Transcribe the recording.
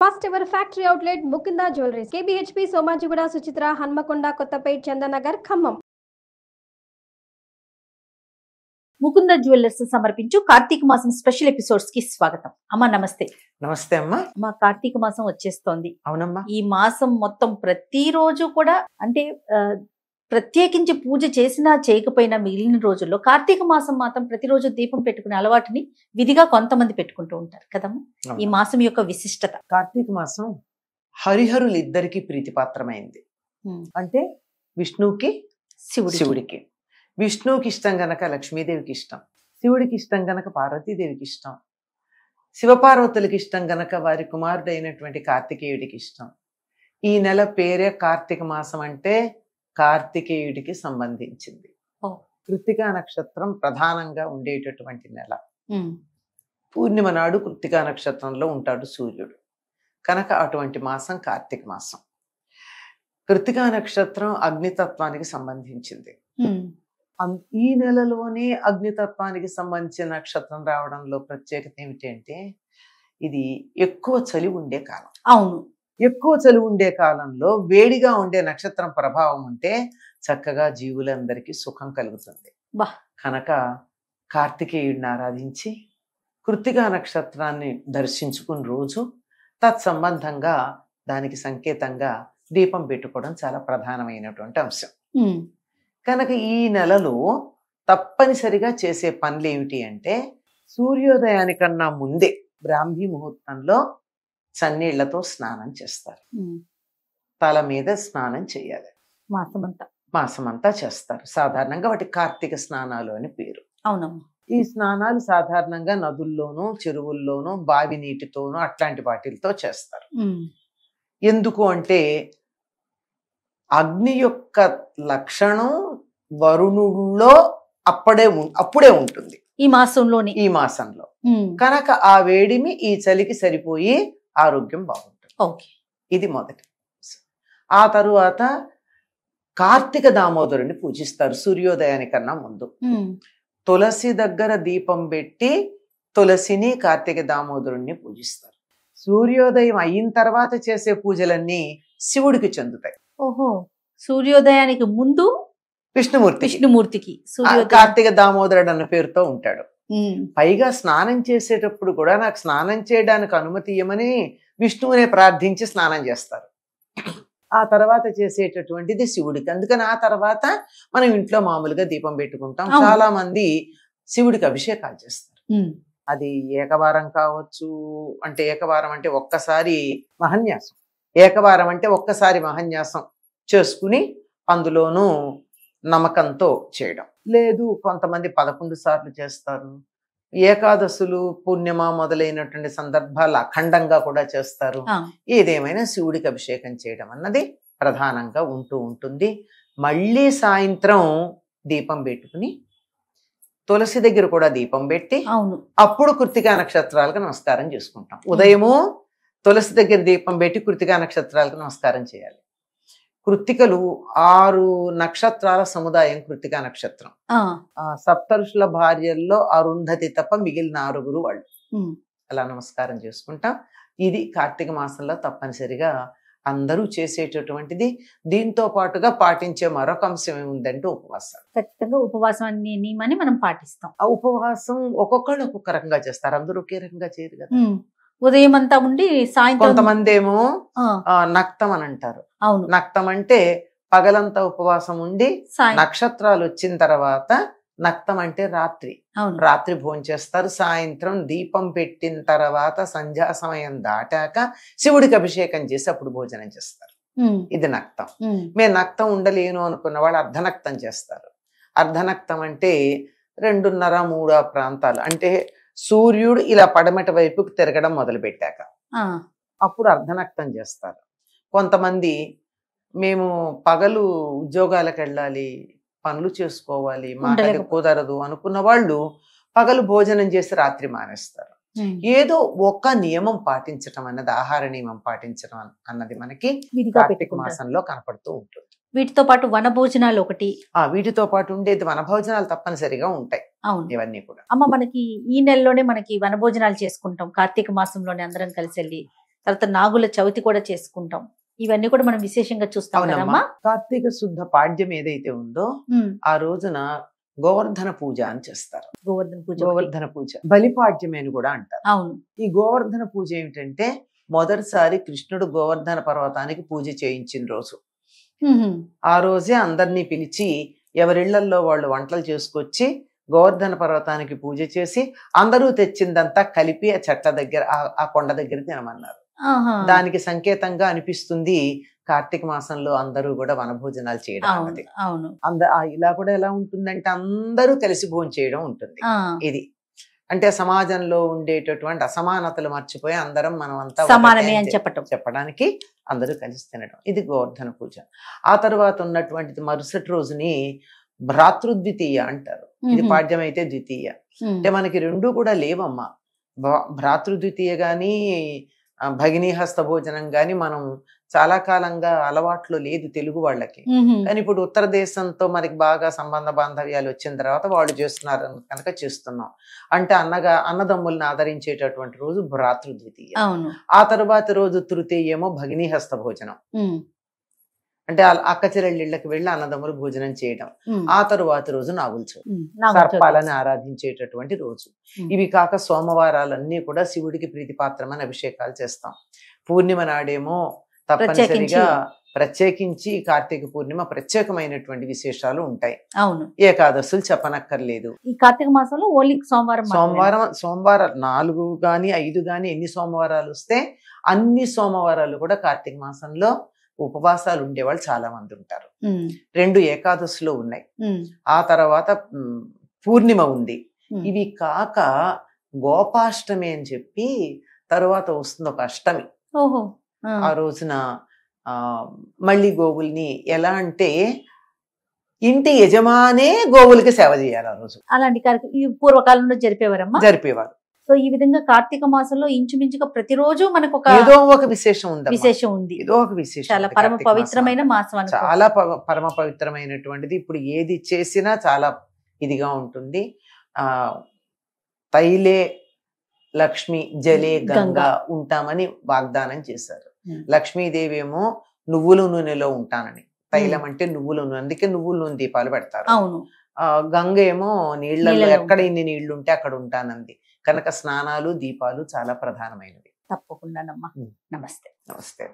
First ever factory outlet Mukinda Jewelries, KBHP, Somajiguda, Suchitra, Hanmakonda, Kottapet, Chandanagar, Khammam. Mukunda jewellers సమర్పించు కార్తీక మాసం special episodes కి స్వాగతం. అమ్మ నమస్తే. నమస్తే అమ్మా. అమ్మ కార్తీక మాసం వచ్చేస్తోంది. అవునమ్మా. ఈ మాసం మొత్తం ప్రతిరోజు కూడా అంటే ప్రత్యేకించి పూజ చేసినా చేయకపోయినా మిగిలిన రోజుల్లో కార్తీక మాసం మాత్రం ప్రతిరోజు దీపం పెట్టుకునే అలవాటుని విధిగా కొంతమంది పెట్టుకుంటూ ఉంటారు కదమ్మా. ఈ మాసం యొక్క విశిష్టత. కార్తీక మాసం హరిహరులు ఇద్దరికి ప్రీతిపాత్రమైంది. అంటే విష్ణువుకి శివుడికి. విష్ణువుకి ఇష్టం గనక లక్ష్మీదేవికి ఇష్టం, శివుడికి ఇష్టం గనక పార్వతీదేవికి ఇష్టం, శివపార్వతులకి ఇష్టం గనక వారి కుమారుడైనటువంటి కార్తికేయుడికి ఇష్టం. ఈ నెల పేరే కార్తీక మాసం, అంటే కార్తికేయుడికి సంబంధించింది. కృత్తికా నక్షత్రం ప్రధానంగా ఉండేటటువంటి నెల. పూర్ణిమ నాడు కృత్తికా నక్షత్రంలో ఉంటాడు సూర్యుడు కనుక అటువంటి మాసం కార్తీక మాసం. కృత్తికా నక్షత్రం అగ్నితత్వానికి సంబంధించింది. ఈ నెలలోనే అగ్నితత్వానికి సంబంధించిన నక్షత్రం రావడంలో ప్రత్యేకత ఏమిటంటే ఇది ఎక్కువ చలి ఉండే కాలం. అవును, ఎక్కువ చలి ఉండే కాలంలో వేడిగా ఉండే నక్షత్రం ప్రభావం ఉంటే చక్కగా జీవులందరికీ సుఖం కలుగుతుంది. కనుక కార్తికేయుడిని ఆరాధించి కృత్తికా నక్షత్రాన్ని దర్శించుకున్న రోజు తత్సంబంధంగా దానికి సంకేతంగా దీపం పెట్టుకోవడం చాలా ప్రధానమైనటువంటి అంశం. కనుక ఈ నెలలో తప్పనిసరిగా చేసే పనులు ఏమిటి అంటే సూర్యోదయానికన్నా ముందే బ్రాహ్మీ ముహూర్తంలో చన్నీళ్లతో స్నానం చేస్తారు. తల మీద స్నానం చేయాలి. మాసమంతా చేస్తారు. సాధారణంగా వాటి కార్తీక స్నానాలు అని పేరు. అవునమ్మా. ఈ స్నానాలు సాధారణంగా నదుల్లోనూ చెరువుల్లోనూ బావి నీటితోనూ అట్లాంటి వాటితో చేస్తారు. ఎందుకు అంటే అగ్ని యొక్క లక్షణం వరుణుల్లో అప్పుడే ఉంటుంది ఈ మాసంలో. కనుక ఆ వేడిమి ఈ చలికి సరిపోయి ఆరోగ్యం బాగుంటుంది. ఇది మొదటి. ఆ తరువాత కార్తీక దామోదరుని పూజిస్తారు సూర్యోదయానికన్నా ముందు. తులసి దగ్గర దీపం పెట్టి తులసిని కార్తీక దామోదరుణ్ణి పూజిస్తారు. సూర్యోదయం అయిన తర్వాత చేసే పూజలన్నీ శివుడికి చెందుతాయి. ఓహో, సూర్యోదయానికి ముందు విష్ణుమూర్తికి కార్తీక దామోదరుడు అన్న పేరుతో ఉంటాడు. పైగా స్నానం చేసేటప్పుడు కూడా నాకు స్నానం చేయడానికి అనుమతి ఇవ్వమని విష్ణువునే ప్రార్థించి స్నానం చేస్తారు. ఆ తర్వాత చేసేటటువంటిది శివుడికి. అందుకని ఆ తర్వాత మనం ఇంట్లో మామూలుగా దీపం పెట్టుకుంటాం. చాలా మంది శివుడికి అభిషేకాలు చేస్తారు. అది ఏకవారం కావచ్చు. అంటే ఏకవారం అంటే ఒక్కసారి మహన్యాసం. ఏకవారం అంటే ఒక్కసారి మహన్యాసం చేసుకుని అందులోనూ నమ్మకంతో చేయడం. లేదు కొంతమంది 11 సార్లు చేస్తారు. ఏకాదశులు పుణ్యమ మొదలైనటువంటి సందర్భాలు అఖండంగా కూడా చేస్తారు. ఏదేమైనా శివుడికి అభిషేకం చేయడం అన్నది ప్రధానంగా ఉంటుంది. మళ్ళీ సాయంత్రం దీపం పెట్టుకుని తులసి దగ్గర కూడా దీపం పెట్టి అప్పుడు కృత్తికా నక్షత్రాలకు నమస్కారం చేసుకుంటాం. ఉదయము తులసి దగ్గర దీపం పెట్టి కృత్తికా నక్షత్రాలకు నమస్కారం చేయాలి. కృత్తికలు 6 నక్షత్రాల సముదాయం కృత్తికా నక్షత్రం. సప్తఋషుల భార్యల్లో అరుంధతి తప్ప మిగిలిన 6 వాళ్ళు. అలా నమస్కారం చేసుకుంటాం. ఇది కార్తీక మాసంలో తప్పనిసరిగా అందరూ చేసేటటువంటిది. దీంతో పాటుగా పాటించే మరొక అంశం ఏముందంటే ఉపవాసం. ఖచ్చితంగా ఉపవాసాన్ని నియమాన్ని మనం పాటిస్తాం. ఆ ఉపవాసం ఒక్కొక్కళ్ళు ఒక్కొక్క రకంగా చేస్తారు. అందరూ ఒకే రకంగా చేయరు కదా. ఉదయం అంతా ఉండి సాయంత్రం కొంతమంది ఏమో నక్తం అని అంటారు. నక్తం అంటే పగలంతా ఉపవాసం ఉండి నక్షత్రాలు వచ్చిన తర్వాత నక్తం అంటే రాత్రి భోజనం చేస్తారు. సాయంత్రం దీపం పెట్టిన తర్వాత సంధ్యా సమయం దాటాక శివుడికి అభిషేకం చేసి అప్పుడు భోజనం చేస్తారు. ఇది నక్తం. మేము నక్తం ఉండలేను అనుకున్న వాళ్ళు అర్ధనక్తం చేస్తారు. అర్ధనక్తం అంటే 2:30-3 ప్రాంతాలు, అంటే సూర్యుడు ఇలా పడమటి వైపుకి తిరగడం మొదలు పెట్టాక అప్పుడు అర్ధనక్తం చేస్తారు. కొంతమంది మేము పగలు ఉద్యోగాలకు వెళ్ళాలి, పనులు చేసుకోవాలి, మాటకి కుదరదు అనుకున్న వాళ్ళు పగలు భోజనం చేసి రాత్రి మానేస్తారు. ఏదో ఒక నియమం పాటించటం అన్నది, ఆహార నియమం పాటించడం అన్నది మనకి కార్తీక మాసంలో కనపడుతూ ఉంటుంది. వీటితో పాటు వనభోజనాలు ఒకటి, వీటితో పాటు ఉండేది వనభోజనాలు తప్పనిసరిగా ఉంటాయి. అవును, ఇవన్నీ కూడా. అమ్మ మనకి ఈ నెలలోనే మనకి వనభోజనాలు చేసుకుంటాం. కార్తీక మాసంలోనే అందరం కలిసి వెళ్ళి తర్వాత నాగుల చవితి కూడా చేసుకుంటాం. ఇవన్నీ కూడా మనం విశేషంగా చూస్తాం కదమ్మా. కార్తీక శుద్ధ పాడ్యం ఏదైతే ఉందో ఆ రోజున గోవర్ధన పూజ అని చేస్తారు. గోవర్ధన పూజ బలిపాడ్యమే అని కూడా అంటారు. అవును. ఈ గోవర్ధన పూజ ఏమిటంటే మొదటిసారి కృష్ణుడు గోవర్ధన పర్వతానికి పూజ చేయించిన రోజు. ఆ రోజే అందరినీ పిలిచి ఎవరిళ్లల్లో వాళ్ళు వంటలు చేసుకొచ్చి గోవర్ధన పర్వతానికి పూజ చేసి అందరూ తెచ్చిందంతా కలిపి ఆ చెట్ల దగ్గర ఆ కొండ దగ్గర తినమన్నారు. దానికి సంకేతంగా అనిపిస్తుంది కార్తీక మాసంలో అందరూ కూడా వనభోజనాలు చేయడం అన్నది. ఇలా కూడా ఎలా ఉంటుందంటే అందరూ కలిసి భోజనం చేయడం ఉంటుంది. ఇది అంటే సమాజంలో ఉండేటటువంటి అసమానతలు మర్చిపోయి అందరం మనం అంతా సమానమే అని చెప్పడానికి అందరూ కలిసి తినడం. ఇది గోవర్ధన పూజ. ఆ తర్వాత ఉన్నటువంటిది మరుసటి రోజుని భ్రాతృద్వితీయ అంటారు. ఇది పాడ్యం అయితే ద్వితీయ. అంటే మనకి రెండు కూడా లేవమ్మా. భ్రాతృద్వితీయ గాని భగినీ హస్త భోజనం గాని మనం చాలా కాలంగా అలవాట్లో లేదు తెలుగు వాళ్ళకి. కానీ ఇప్పుడు ఉత్తర దేశంతో మనకి బాగా సంబంధ బాంధవ్యాలు వచ్చిన తర్వాత వాళ్ళు చేస్తున్నారు కనుక చేస్తున్నాం. అంటే అన్నదమ్ముల్ని ఆదరించేటటువంటి రోజు భ్రాతృద్వితీయ. ఆ తరువాత రోజు తృతీయేమో భగినీ హస్త భోజనం. అంటే అక్క చెల్లెళ్ళకి వెళ్ళి అన్నదమ్ములు భోజనం చేయడం. ఆ తరువాత రోజు నాగుల చవితి, సర్పాలని ఆరాధించేటటువంటి రోజు. ఇవి కాక సోమవారాలన్నీ కూడా శివుడికి ప్రీతిపాత్రమైన అభిషేకాలు చేస్తాం. పూర్ణిమ నాడేమో తప్పనిసరిగా ప్రత్యేకించి కార్తీక పూర్ణిమ ప్రత్యేకమైనటువంటి విశేషాలు ఉంటాయి. అవును. ఏకాదశులు చెప్పనక్కర్లేదు. ఈ కార్తీక మాసంలో ఓన్లీ సోమవారం 4 గాని 5 గాని ఎన్ని సోమవారాలు వస్తే అన్ని సోమవారాలు కూడా కార్తీక మాసంలో ఉపవాసాలు ఉండేవాళ్ళు చాలా మంది ఉంటారు. 2 ఏకాదశులు ఉన్నాయి. ఆ తర్వాత పూర్ణిమ ఉంది. ఇవి కాక గోపాష్టమి అని చెప్పి తరువాత వస్తుంది ఒక అష్టమి. ఆ రోజున మళ్ళీ గోవుల్ని ఎలా అంటే ఇంటి యజమానే గోవులకి సేవ చేయాలి. ఆ రోజు అలాంటి కార్యక్రమం పూర్వకాలంలో జరిపేవారు. సో ఈ విధంగా కార్తీక మాసంలో ఇంచుమించుగా ప్రతిరోజు మనకు ఏదో ఒక విశేషం ఉంది. ఏదో ఒక విశేషం. చాలా పరమ పవిత్రమైన మాసం. చాలా పరమ పవిత్రమైనటువంటిది. ఇప్పుడు ఏది చేసినా చాలా ఇదిగా ఉంటుంది. తైలే లక్ష్మి జలే గంగా ఉంటామని వాగ్దానం చేశారు. లక్ష్మీదేవి ఏమో నువ్వుల నూనెలో ఉంటానని. తైలం అంటే నువ్వుల నూనె, అందుకే నువ్వుల నూనె దీపాలు పెడతారు. గంగ ఏమో నీళ్లలో ఎక్కడ ఇన్ని నీళ్లు ఉంటే అక్కడ ఉంటానంది. కనుక స్నానాలు దీపాలు చాలా ప్రధానమైనవి. తప్పకుండా. నమస్తే. నమస్తే.